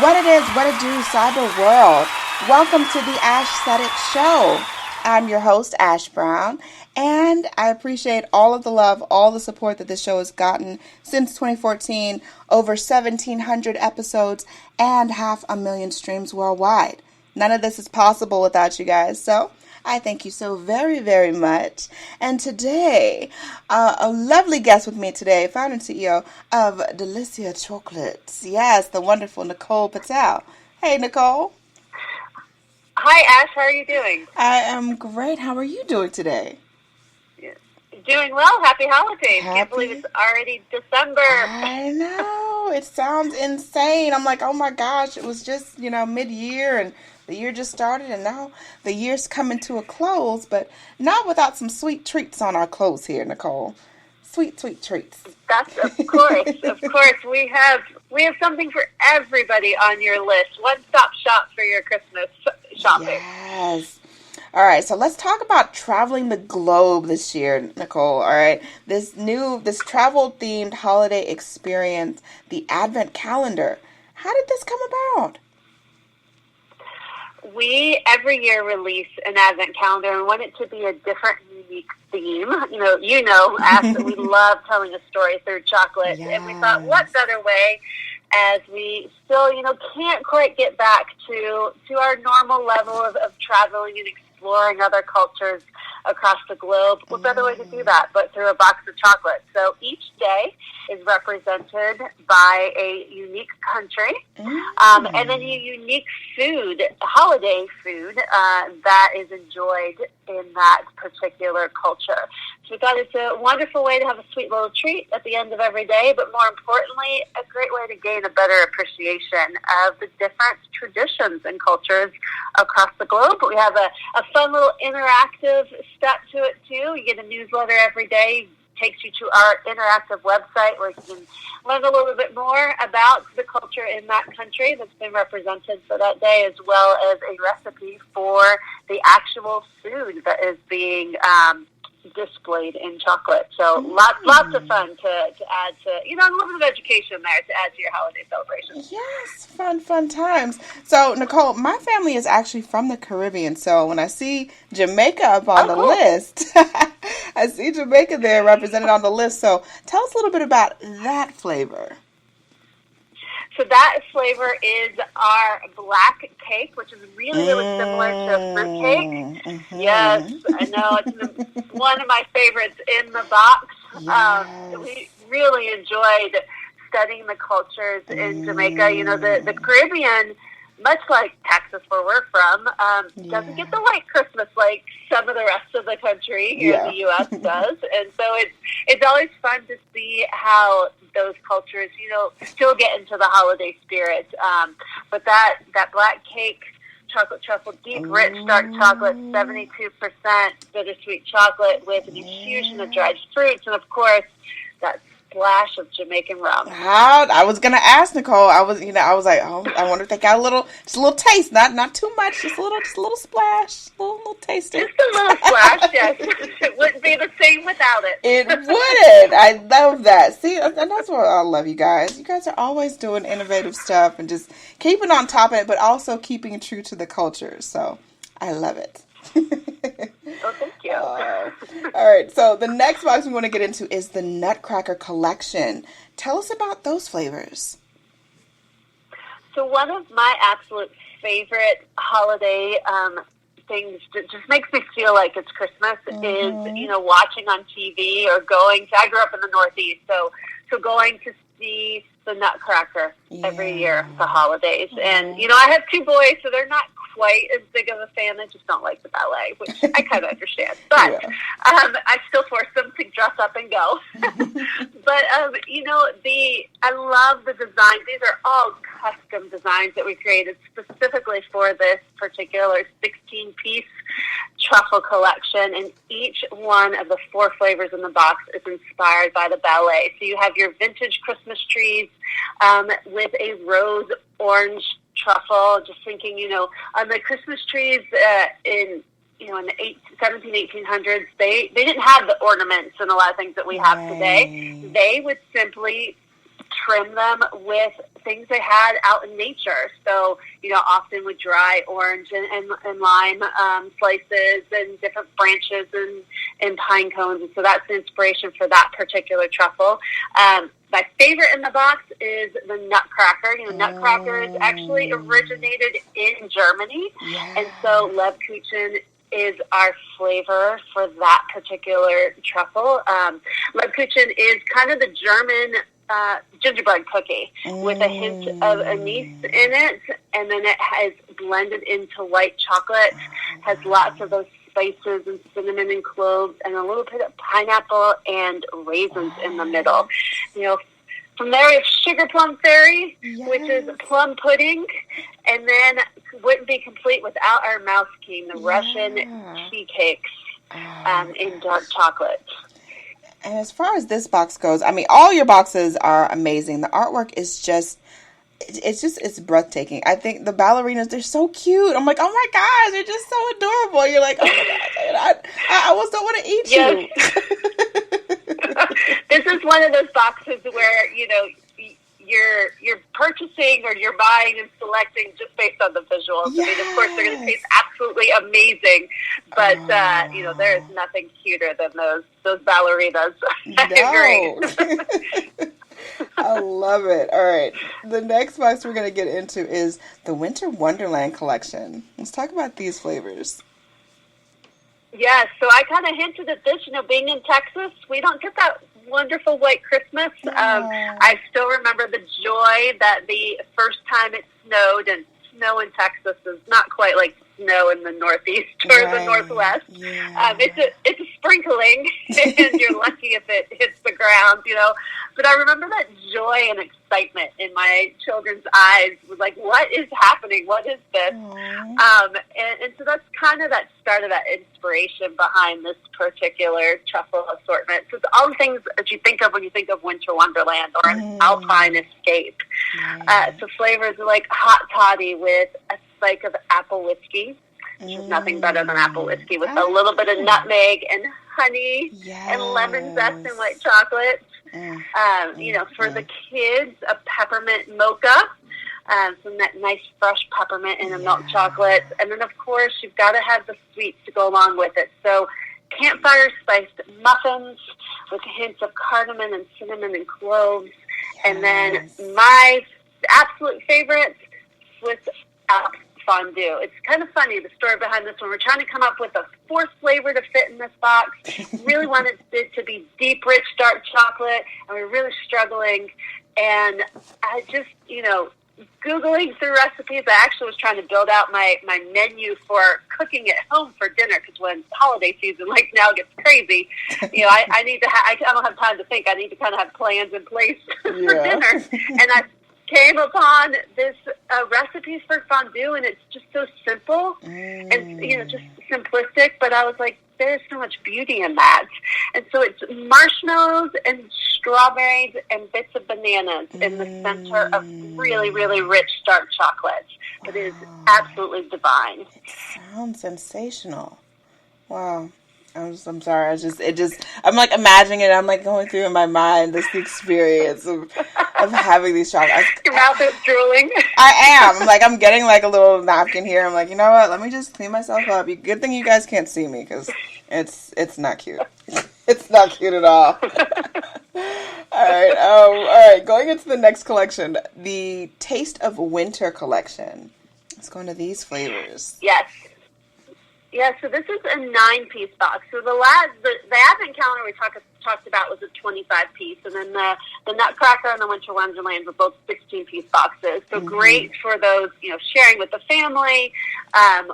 What it is, what it do, cyber world. Welcome to the Aesthetic Show. I'm your host, Ash Brown, and I appreciate all of the love, all the support that this show has gotten since 2014, over 1,700 episodes, and 500,000 streams worldwide. None of this is possible without you guys, so I thank you so very, very much. And today, a lovely guest with me today, founder and CEO of Delicia Chocolates. Yes, the wonderful Nicole Patel. Hey, Nicole. Hi, Ash. How are you doing? I am great. How are you doing today? Doing well. Happy holidays. Can't believe it's already December. I know. It sounds insane. I'm like, oh my gosh, it was just, mid-year and the year just started, and now the year's coming to a close, but not without some sweet treats on our clothes here, Nicole. Sweet, sweet treats. That's of course. We have something for everybody on your list. One-stop shop for your Christmas shopping. Yes. All right, so let's talk about traveling the globe this year, Nicole. All right, this travel-themed holiday experience, the Advent calendar. How did this come about? We every year release an Advent calendar and want it to be a different, unique theme. Ash, that we love telling a story through chocolate, yes. And we thought, what better way? As we still, can't quite get back to our normal level of traveling and exploring other cultures across the globe. What better way to do that but through a box of chocolate? So each day is represented by a unique country, and then a unique food, holiday food, that is enjoyed in that particular culture. So we thought it's a wonderful way to have a sweet little treat at the end of every day, but more importantly, a great way to gain a better appreciation of the different traditions and cultures across the globe. We have a fun little interactive step to it, too. You get a newsletter every day. Takes you to our interactive website where you can learn a little bit more about the culture in that country that's been represented for that day, as well as a recipe for the actual food that is being displayed in chocolate. So lots of fun to add to, a little bit of education there to add to your holiday celebration. Yes, fun times. So, Nicole, my family is actually from the Caribbean, so when I see Jamaica up on the list, I see Jamaica there represented on the list. So tell us a little bit about that flavor. So that flavor is our black cake, which is really, really similar to a fruit cake. Mm-hmm. Yes, I know. It's one of my favorites in the box. Yes. We really enjoyed studying the cultures in Jamaica. The Caribbean, much like Texas, where we're from, doesn't get the white Christmas like some of the rest of the country here in the U.S. does. And so it's always fun to see how those cultures, still get into the holiday spirit. But that black cake, chocolate truffle, deep, rich, dark chocolate, 72% bittersweet chocolate with an infusion of dried fruits, and of course, that splash of Jamaican rum. I was gonna ask Nicole. I was like, oh, I wonder if they got just a little taste, not too much, just a little splash, a little tasting. Just a little splash, yes. It wouldn't be the same without it. It wouldn't. I love that. See, and that's why I love you guys. You guys are always doing innovative stuff and just keeping on top of it, but also keeping true to the culture. So I love it. Oh, thank you. All right, so the next box we want to get into is the Nutcracker Collection. Tell us about those flavors. So one of my absolute favorite holiday things that just makes me feel like it's Christmas is, watching on TV or I grew up in the Northeast, so going to see the Nutcracker every year, the holidays. And, I have two boys, so they're not quite as big of a fan. They just don't like the ballet, which I kind of understand. But I still force them to dress up and go. But, I love the designs. These are all custom designs that we created specifically for this particular 16-piece truffle collection, and each one of the 4 flavors in the box is inspired by the ballet. So you have your vintage Christmas trees with a rose orange truffle. Just thinking, on the Christmas trees in the 1800s, they didn't have the ornaments and a lot of things that we have today. They would simply trim them with things they had out in nature. So, often with dry orange and lime slices and different branches and pine cones. And so that's the inspiration for that particular truffle. My favorite in the box is the Nutcracker. Nutcracker is actually originated in Germany. Yeah. And so lebkuchen is our flavor for that particular truffle. Lebkuchen is kind of the German gingerbread cookie with a hint of anise in it, and then it has blended into white chocolate, has lots of those spices and cinnamon and cloves, and a little bit of pineapple and raisins in the middle. From there we have Sugar Plum Fairy, which is plum pudding, and then wouldn't be complete without our mouse king, the Russian tea cakes in dark chocolate. And as far as this box goes, I mean, all your boxes are amazing. The artwork is it's breathtaking. I think the ballerinas, they're so cute. I'm like, oh my gosh, they're just so adorable. You're like, oh my gosh, I almost don't want to eat you. This is one of those boxes where, you're purchasing or you're buying and selecting just based on the visuals. Yes. I mean, of course, they're going to taste absolutely amazing, but there is nothing cuter than those ballerinas. I agree. I love it. All right, the next box we're going to get into is the Winter Wonderland Collection. Let's talk about these flavors. Yes, so I kind of hinted at this, being in Texas, we don't get that wonderful white Christmas. I still remember the joy that the first time it snowed, and snow in Texas is not quite like snow in the Northeast or the Northwest. Yeah. It's a sprinkling, and you're lucky if it hits the ground, But I remember that joy and excitement in my children's eyes. Was like, what is happening? What is this? And so that's kind of that start of that inspiration behind this particular truffle assortment. So it's all the things that you think of when you think of Winter Wonderland or an alpine escape. So flavors are like hot toddy with a spike of apple whiskey, which is nothing better than apple whiskey, with a little bit of nutmeg and honey and lemon zest and white chocolate. For the kids, a peppermint mocha, some that nice fresh peppermint in a milk chocolate. And then, of course, you've got to have the sweets to go along with it. So campfire spiced muffins with hints of cardamom and cinnamon and cloves. And then my absolute favorite, Swiss Alps fondue. It's kind of funny, the story behind this one. We're trying to come up with a fourth flavor to fit in this box. Really wanted it to be deep, rich, dark chocolate, and we're really struggling. And I just, Googling through recipes, I actually was trying to build out my menu for cooking at home for dinner, because when holiday season like now gets crazy, I need to I don't have time to think. I need to kind of have plans in place for dinner. And I came upon this recipes for fondue, and it's just so simple and just simplistic, but I was like, there's so much beauty in that. And so it's marshmallows and strawberries and bits of bananas in the center of really, really rich dark chocolate. It is absolutely divine. It sounds sensational. Wow. I'm sorry. I'm like imagining it. I'm like going through in my mind the experience of having these chocolates. Your mouth is drooling. I am. I'm like, I'm getting like a little napkin here. I'm like, you know what? Let me just clean myself up. Good thing you guys can't see me, because it's not cute. It's not cute at all. All right. Going into the next collection, the Taste of Winter collection. Let's go into these flavors. Yes. Yeah, so this is a 9-piece box. So the Advent calendar we talked about was a 25-piece, and then the Nutcracker and the Winter Wonderland were both 16-piece boxes. So great for those, sharing with the family,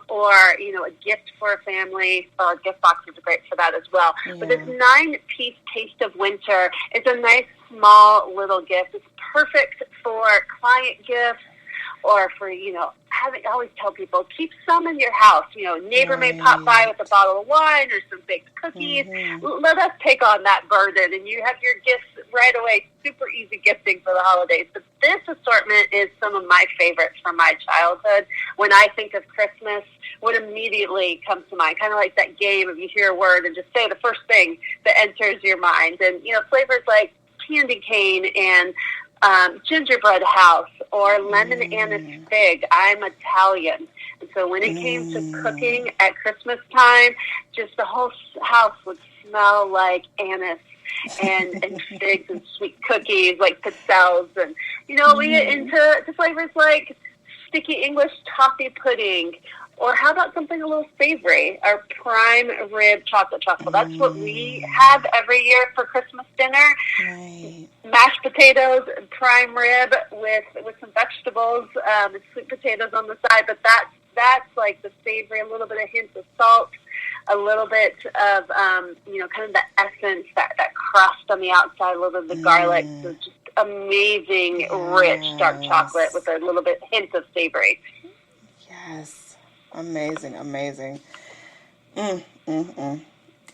or, a gift for a family, or gift boxes are great for that as well. Yeah. But this 9-piece Taste of Winter is a nice, small, little gift. It's perfect for client gifts, or for, I always tell people, keep some in your house. Neighbor may pop by with a bottle of wine or some baked cookies. Let us take on that burden, and you have your gifts right away. Super easy gifting for the holidays. But this assortment is some of my favorites from my childhood. When I think of Christmas, what immediately comes to mind, kind of like that game of you hear a word and just say the first thing that enters your mind. And, flavors like candy cane and gingerbread house or lemon anise fig. I'm Italian. And so when it came to cooking at Christmas time, just the whole house would smell like anise and figs and sweet cookies like pizzelles. And, you know, we get into flavors like sticky English toffee pudding. Or how about something a little savory? Our prime rib chocolate truffle. That's what we have every year for Christmas dinner. Right. Mashed potatoes, prime rib with some vegetables and sweet potatoes on the side. But that's like the savory, a little bit of hints of salt, a little bit of, you know, kind of the essence, that crust on the outside, a little bit of the garlic. So just amazing, rich dark chocolate with a little bit hint of savory. Yes. Amazing.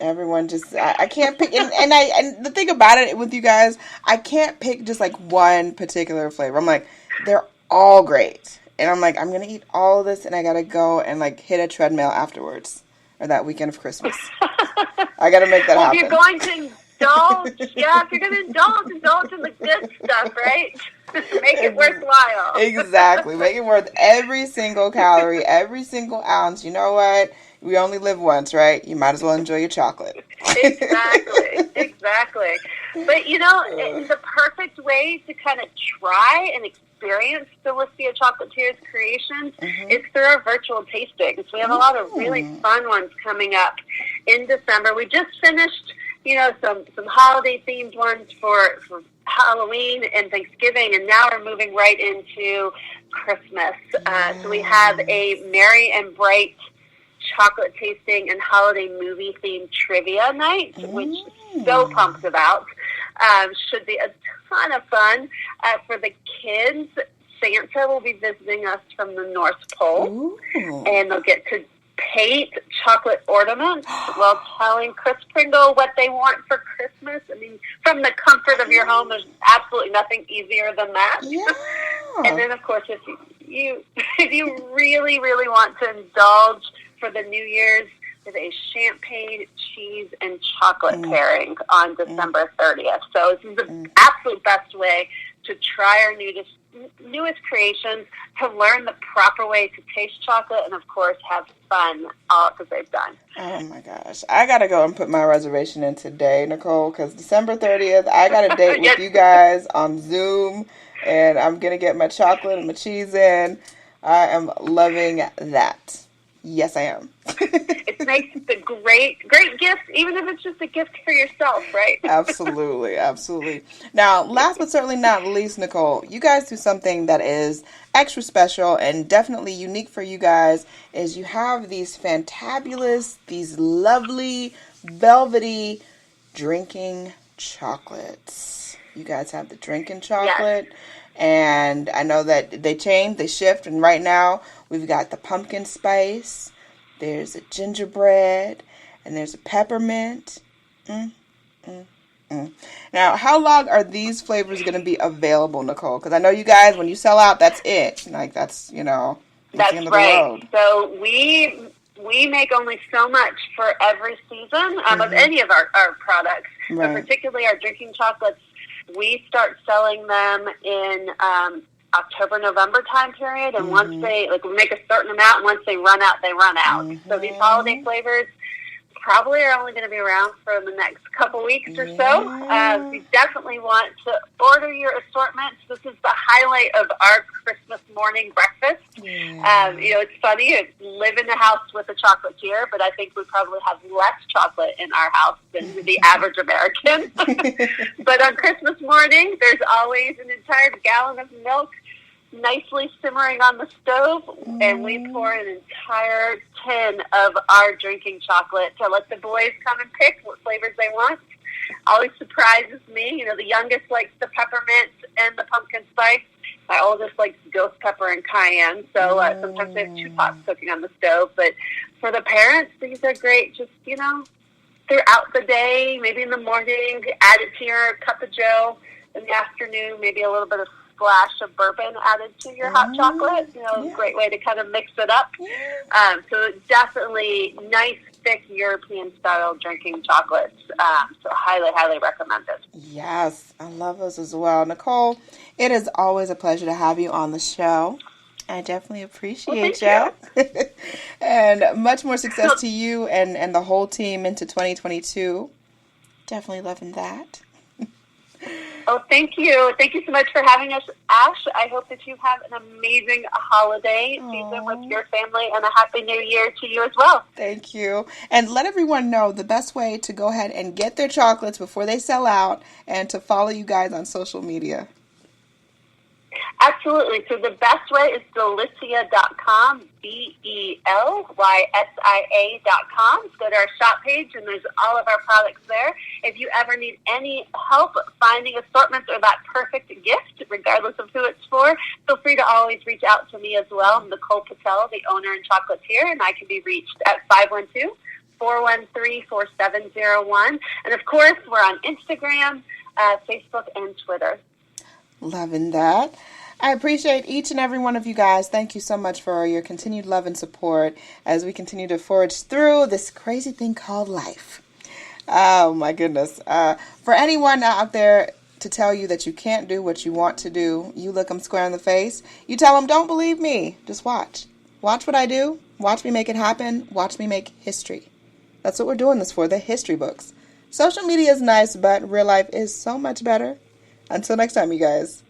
Everyone just, I can't pick, and the thing about it with you guys, I can't pick just like one particular flavor. I'm like, they're all great. And I'm like, I'm going to eat all of this and I got to go and like hit a treadmill afterwards or that weekend of Christmas. I got to make that happen. If you're going to indulge, if you're going to indulge in the good stuff, right? Make it worthwhile. Exactly. Make it worth every single calorie, every single ounce. You know what? We only live once, right? You might as well enjoy your chocolate. Exactly. But, you know, the perfect way to kind of try and experience Delicia Chocolatiers creations is through our virtual tastings. We have a lot of really fun ones coming up in December. We just finished, you know, some holiday-themed ones for Halloween and Thanksgiving, and now we're moving right into Christmas. So we have a Merry and Bright chocolate tasting and holiday movie themed trivia night, which so pumped about. Should be a ton of fun. For the kids, Santa will be visiting us from the North Pole, and they'll get to paint chocolate ornaments while telling Kris Kringle what they want for Christmas. I mean, from the comfort of your home, there's absolutely nothing easier than that. Yeah. And then, of course, if you really, really want to indulge for the New Year's with a champagne, cheese, and chocolate pairing on December 30th. So this is the absolute best way to try our newest creations, to learn the proper way to taste chocolate, and of course have fun all at the same time. Oh my gosh. I got to go and put my reservation in today, Nicole, because December 30th, I got a date with you guys on Zoom, and I'm going to get my chocolate and my cheese in. I am loving that. Yes, I am. It makes the great gift, even if it's just a gift for yourself, right? Absolutely. Now, last but certainly not least, Nicole, you guys do something that is extra special and definitely unique for you guys, is you have these fantabulous, these lovely, velvety drinking chocolates. You guys have the drinking chocolate. Yes. And I know that they change, they shift, and right now we've got the pumpkin spice, there's a gingerbread, and there's a peppermint. Now, how long are these flavors going to be available, Nicole? Because I know you guys, when you sell out, that's it. Like, that's, you know, that's the end of right. the road. So we make only so much for every season of any of our products, but particularly our drinking chocolates. We start selling them in October, November time period, and once we make a certain amount, and once they run out, they run out. So these holiday flavors probably are only going to be around for the next couple weeks or so. You definitely want to order your assortments. This is the highlight of our Christmas morning breakfast. You know, it's funny, I live in a house with a chocolatier, but I think we probably have less chocolate in our house than the average American. But on Christmas morning, there's always an entire gallon of milk nicely simmering on the stove, and we pour an entire tin of our drinking chocolate to let the boys come and pick what flavors they want. Always surprises me. You know, the youngest likes the peppermint and the pumpkin spice. My oldest likes ghost pepper and cayenne. So sometimes they have 2 pots cooking on the stove. But for the parents, these are great. Just, you know, throughout the day, maybe in the morning, add it to your cup of joe. In the afternoon, maybe a little bit of splash of bourbon added to your hot chocolate. You know, great way to kind of mix it up. So definitely nice, thick European-style drinking chocolates. So highly, highly recommended. Yes, I love those as well. Nicole, it is always a pleasure to have you on the show. I definitely appreciate you. And much more success to you and the whole team into 2022. Definitely loving that. Oh, thank you. Thank you so much for having us, Ash. I hope that you have an amazing holiday season with your family, and a Happy New Year to you as well. Thank you. And let everyone know the best way to go ahead and get their chocolates before they sell out and to follow you guys on social media. Absolutely. So the best way is delisia.com, BELYSIA.com. Go to our shop page, and there's all of our products there. If you ever need any help finding assortments or that perfect gift, regardless of who it's for, feel free to always reach out to me as well. I'm Nicole Patel, the owner and chocolatier, and I can be reached at 512-413-4701. And, of course, we're on Instagram, Facebook, and Twitter. Loving that. I appreciate each and every one of you guys. Thank you so much for your continued love and support as we continue to forge through this crazy thing called life. Oh, my goodness. For anyone out there to tell you that you can't do what you want to do, you look them square in the face. You tell them, don't believe me. Just watch. Watch what I do. Watch me make it happen. Watch me make history. That's what we're doing this for, the history books. Social media is nice, but real life is so much better. Until next time, you guys.